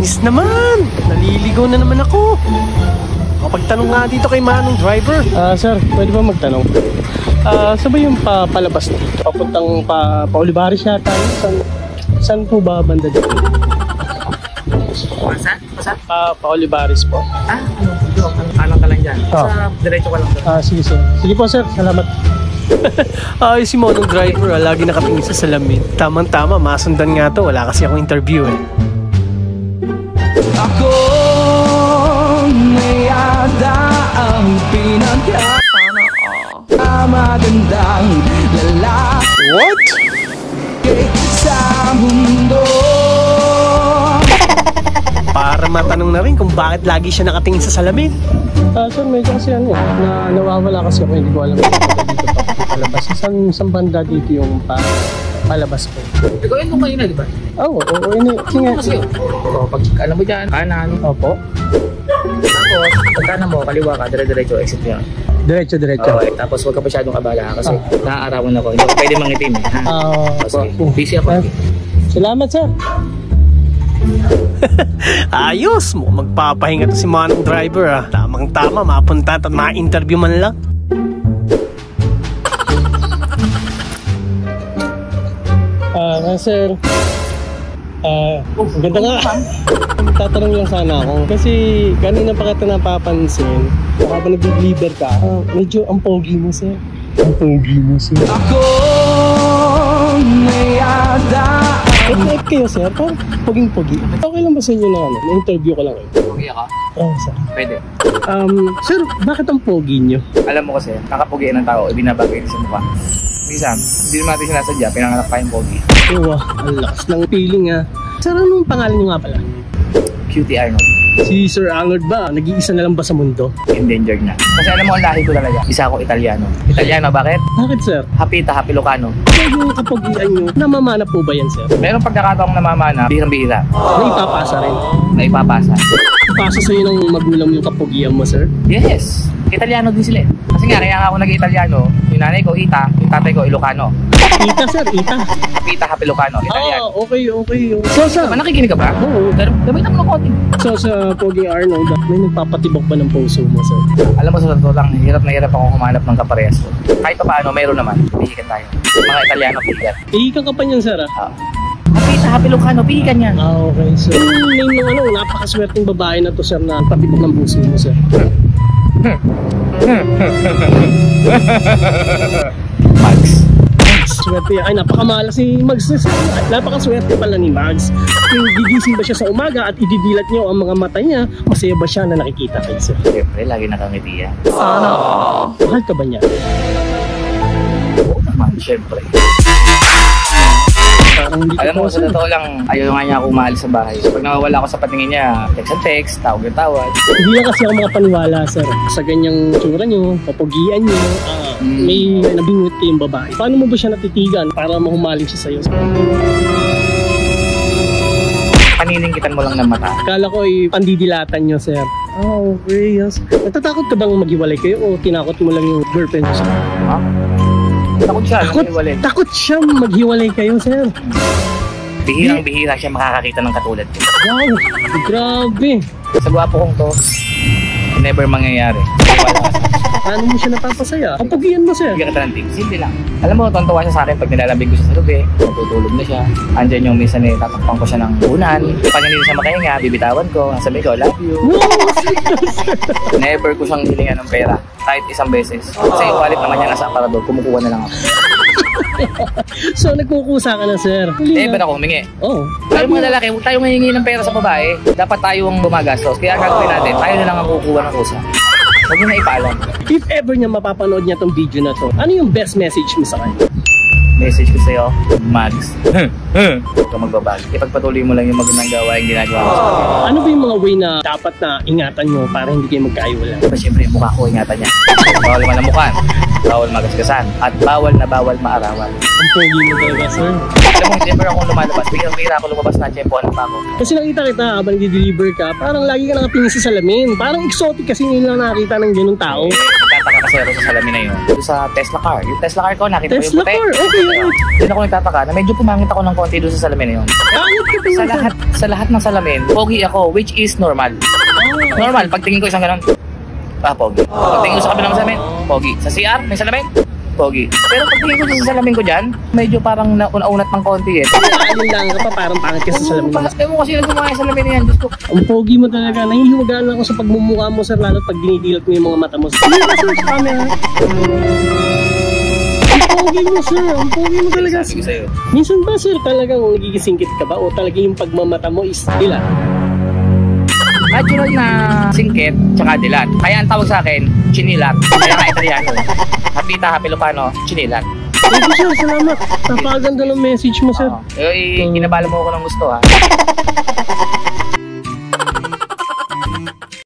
Inis naman! Naliligaw na naman ako. Kapagtanong nga dito kay Manong driver. Sir, pwede ba magtanong? Saan ba yung palabas na dito? Papuntang pa-Olivares yata. Saan po ba banda dito? Saan? Pa-Olivares po. Anong ka lang dyan? Sa diretso ka lang doon. Sige sir. Sige po sir, salamat. Ay, si Manong driver, lagi nakatingin sa salamin. Tamang-tama, masundan nga to. Wala kasi akong interview eh. Ako may ada ang pinagka magandang lalaki. What? Sa mundo. Para matanong na rin kung bakit lagi siya nakatingin sa salamin. Sir, medyo kasi na nawawala kasi ako. Hindi ko alam kung dito palabas. Saan banda dito yung palabas ko? Ikaw yun nung kanina, di ba? Oo, ini. Kasi pag alam mo dyan, kanan. Opo. Tapos, pag kanan mo, kaliwa ka, dire-diretso, exit mo yan. Diretso. Okay, tapos huwag ka masyadong kabala kasi naaarawan ako. Hindi ko pwede mangitim eh. Sige, busy ako. Salamat, sir. Ayos mo, magpapahinga to si Manong driver ah. Tamang-tama, mapunta at ma-interview man lang. Sir. Ganda nga. Tatanong lang sana ako. Kasi kanina pa kita napapansin. Habang nag-deliver ka, medyo ang pogi mo, sir. Ang pogi mo, sir. Ako may ada. Like kayo, sir. Parang poging-pogi. Okay lang ba sa inyo na na-interview ko lang kayo? Pogi ako? Sir. Pwede. Sir, bakit ang pogi nyo? Alam mo kasi, kakapugian ng tao, ibinabagay sa mukha. Minsan, hindi naman natin sinasadya, pinanganak pa yung pogi. Ang lakas ng feeling ah. Sir, anong pangalan nyo nga pala? Cutie Arnold. Si Sir Arnold ba? Nag-iisa na lang ba sa mundo? Endangered na. Kasi alam mo, ang lahi ko talaga. Isa ako Italiano. Italiano, bakit? Bakit, sir? Hapita, Hapilocano. Sir, yung kapogian nyo, namamana po ba yan, sir? Merong pagkakataong namamana, bihirang-bihira. Naipapasa rin. Na ipapasa. Ipasa sa'yo ng magulang yung kapogian mo, sir? Yes! Italiano din sila eh. Kasi nga, kaya nga ako nag-Italiano, yung nanay ko, Ita, yung tatay ko, Ilocano. Ita, sir, Ita. Hapita, Hapilocano, Italiano. Okay. So, sir, Nakikinig ka ba? Oo. Gamitan mo ng konti. So, sa Pogi Arnold, may nagpapatibok ba ng puso mo, sir? Alam mo, sa totoo lang, hirap na hirap akong humanap ng kaparehas ko. Kahit pa paano, mayroon naman. Pihikan tayo. Mga Italiano, pihikan. Ihikan ka pa niyan, sir, ah? Hapita, Hapilocano, pihikan yan. Okay, sir. Yung name ng napakaswerteng babae na to, sir, na patibok ng puso mo, sir. Mags. Swerte. Ay, napakamahal si Mags. Napakaswerte pala ni Mags. Kung gigising ba siya sa umaga at ididilat niyo ang mga mata niya, masaya ba siya na nakikita kayo, sir? Siyempre, lagi nakangiti yan. Mahal ka ba niya? Oo naman, siyempre. Alam mo, sa totoo lang, ayaw nga niya ako umaalis sa bahay. Pag nawawala ako sa patingin niya, text and text, tawag yung tawag. Hindi lang kasi ako makapaniwala, sir. Sa ganyang tsura niyo, papugian niyo, may nabingot kayong babae. Paano mo ba siya natitigan para mahumaling siya sa'yo? Paniningkitan mo lang ng mata. Akala ko pandidilatan niyo, sir. Okay, yes. Natatakot ka bang maghiwalay kayo o tinakot mo lang yung girlfriend mo, sir? Takot siya, maghiwalay. Takot siya maghiwalay kayo, sir. Bihirang-bihira siya makakakita ng katulad ko. Wow, grabe. Sa gwapo kong to, never mangyayari. Paano mo siya napapasaya? Kapugian mo, sir. Bigyan kita ng tip. Simple lang. Alam mo, tontuwa siya sa akin pag nilalambing ko siya sa gabi. Natutulog na siya. Andyan yung minsan tatakpan ko siya ng unan. Pag hindi siya makahinga, bibitawan ko. Sabi ko, love you. Wow! Never ko siyang hilingan ng pera. Kahit isang beses. Kasi yung wallet naman niya nasa aparador. Kumukuha na lang ako. So, nagkukusa ka na, sir. Never ako humingi. Oo. Tayo mga lalaki, huwag tayong hihingi ng pera sa babae. Dapat tayo ang gumagastos. Kaya gagawin natin, tayo na lang ang kukuha ng kusa. Huwag nyo na ipaalam. If ever niya mapapanood niya tong video na to, ano yung best message mo sa kanya? Message ko sa'yo, Mags. Huwag kang magbabago. Ipagpatuloy mo lang yung magandang gawain ginagawa mo sa kanya. Ano ba yung mga way na dapat na ingatan nyo para hindi kayo magkaiwala? Siyempre, yung mukha ko, ingatan niya. Bawal naman ang mukha. bawal magasgasan, at bawal na bawal maarawan. Ang pogi mo talaga, sir. Alam mo, never akong lumalabas. Biglang-bira ako lumabas na tsempohan pa ako. Kasi nakita kita habang nag-deliver ka, parang lagi ka nakatingin sa salamin. Parang exotic kasi nila nakita ng ganun tao. Nagtataka kasi ako sa salamin na yun. Doon sa Tesla car. Yung Tesla car ko, nakita ko yung Tesla puti. car, okay. Doon ako nagtataka na medyo pumangit ako ng konti doon sa salamin na yun. Pangit ka tingin, sir. Sa lahat ng salamin, pogi ako, which is normal. Normal, pagtingin ko isang ganun, pogi. Pagtingin ko sa kabilang salamin, pogi. Sa CR, may salamin, pogi. Pero pagtingin ko sa salamin ko dyan, medyo parang nauna-unat ng konti eh. Alin lang ka pa, parang pangit ka sa salamin. Ewan mo kasi yung gumawa yung salamin na yan. Diyos ko. Ang pogi mo talaga. Nahihiwagaan ako sa pagmumukha mo, sir, lalo pag dinidilat mo yung mga mata mo. Hindi ka, sir, sa camera. Ang pogi mo, sir. Ang pogi mo talaga. Sabi ko sa'yo. Minsan ba, sir, talagang nagigisingkit ka ba? O talaga yung pagmamata mo is dilat? Natural na singkit, tsaka dilat. Kaya ang tawag sa akin, chinilat. Kaya nga Italiano. Hapita, hapilopano, chinilat. Thank you, sir. Salamat. Napakaganda ng message mo, sir. Kinabalan mo ako ng gusto ha.